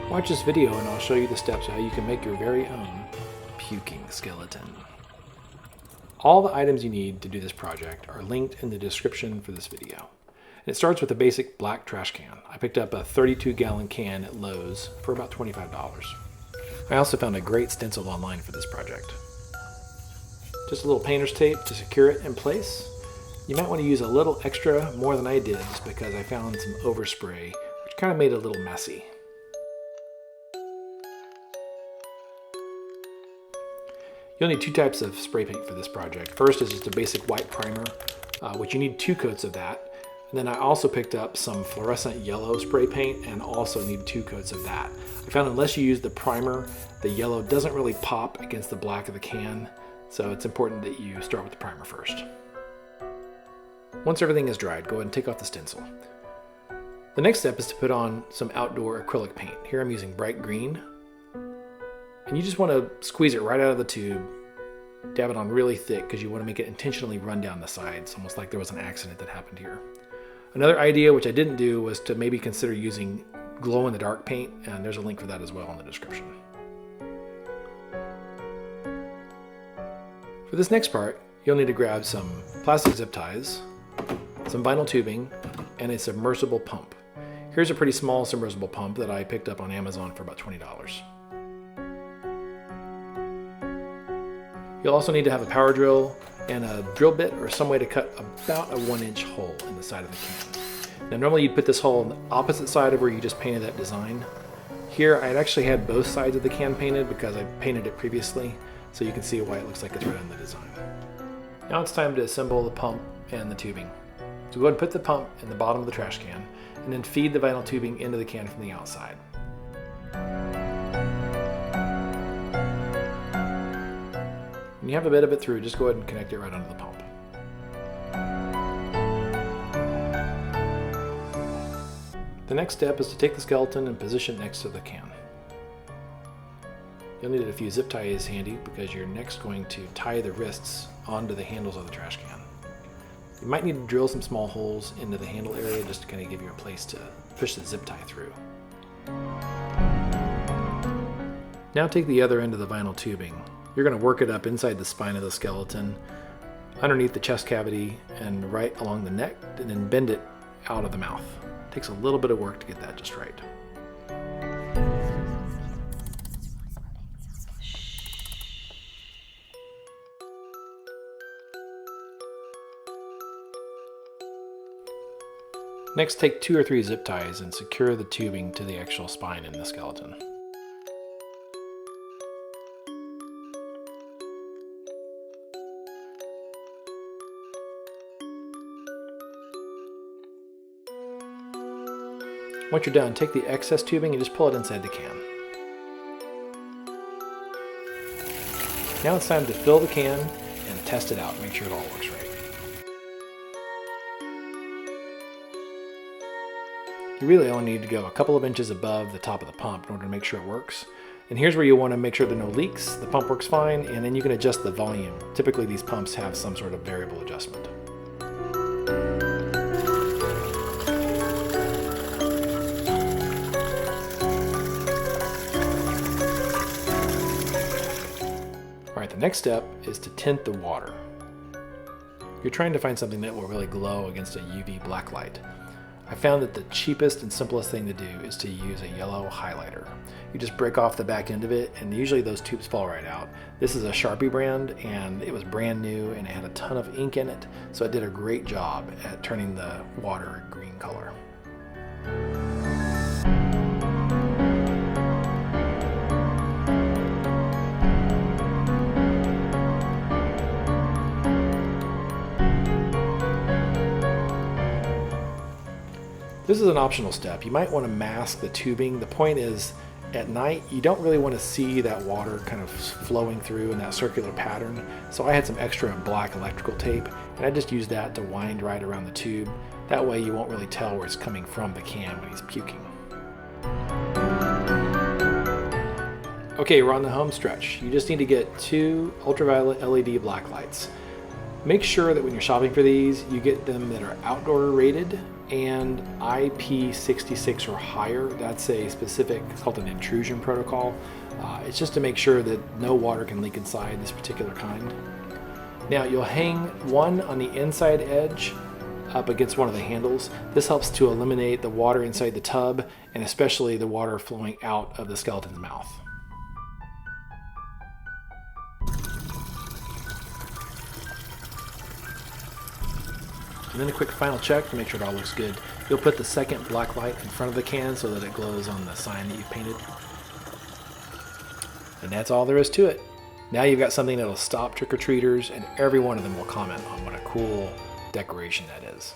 Watch this video and I'll show you the steps of how you can make your very own puking skeleton. All the items you need to do this project are linked in the description for this video. And it starts with a basic black trash can. I picked up a 32-gallon can at Lowe's for about $25. I also found a great stencil online for this project. Just a little painter's tape to secure it in place. You might want to use a little extra more than I did just because I found some overspray, which kind of made it a little messy. You'll need two types of spray paint for this project. First is just a basic white primer, which you need 2 coats of that. And then I also picked up some fluorescent yellow spray paint and also need 2 coats of that. I found unless you use the primer, the yellow doesn't really pop against the black of the can, so it's important that you start with the primer first. Once everything is dried, go ahead and take off the stencil. The next step is to put on some outdoor acrylic paint. Here I'm using bright green. And you just want to squeeze it right out of the tube, dab it on really thick because you want to make it intentionally run down the sides, almost like there was an accident that happened here. Another idea, which I didn't do, was to maybe consider using glow-in-the-dark paint, and there's a link for that as well in the description. For this next part, you'll need to grab some plastic zip ties, some vinyl tubing, and a submersible pump. Here's a pretty small submersible pump that I picked up on Amazon for about $20. You'll also need to have a power drill and a drill bit or some way to cut about a 1-inch hole in the side of the can. Now normally you'd put this hole on the opposite side of where you just painted that design. Here I actually had both sides of the can painted because I painted it previously, so you can see why it looks like it's right on the design. Now it's time to assemble the pump and the tubing. So go ahead and put the pump in the bottom of the trash can and then feed the vinyl tubing into the can from the outside. When you have a bit of it through, just go ahead and connect it right onto the pump. The next step is to take the skeleton and position it next to the can. You'll need a few zip ties handy because you're next going to tie the wrists onto the handles of the trash can. You might need to drill some small holes into the handle area just to kind of give you a place to push the zip tie through. Now take the other end of the vinyl tubing. You're going to work it up inside the spine of the skeleton, underneath the chest cavity, and right along the neck, and then bend it out of the mouth. It takes a little bit of work to get that just right. Next, take 2 or 3 zip ties and secure the tubing to the actual spine in the skeleton. Once you're done, take the excess tubing and just pull it inside the can. Now it's time to fill the can and test it out, make sure it all works right. You really only need to go a couple of inches above the top of the pump in order to make sure it works. And here's where you want to make sure there are no leaks, the pump works fine, and then you can adjust the volume. Typically these pumps have some sort of variable adjustment. The next step is to tint the water. You're trying to find something that will really glow against a UV black light. I found that the cheapest and simplest thing to do is to use a yellow highlighter. You just break off the back end of it and usually those tubes fall right out. This is a Sharpie brand and it was brand new and it had a ton of ink in it, so it did a great job at turning the water a green color. This is an optional step. You might want to mask the tubing. The point is, at night, you don't really want to see that water kind of flowing through in that circular pattern. So I had some extra black electrical tape, and I just used that to wind right around the tube. That way you won't really tell where it's coming from the can when he's puking. Okay, we're on the home stretch. You just need to get 2 ultraviolet LED black lights. Make sure that when you're shopping for these, you get them that are outdoor rated and IP66 or higher. That's a specific, it's called an intrusion protocol. It's just to make sure that no water can leak inside this particular kind. Now you'll hang one on the inside edge up against one of the handles. This helps to eliminate the water inside the tub, and especially the water flowing out of the skeleton's mouth. And then a quick final check to make sure it all looks good. You'll put the second black light in front of the can so that it glows on the sign that you've painted. And that's all there is to it. Now you've got something that'll stop trick-or-treaters, and every one of them will comment on what a cool decoration that is.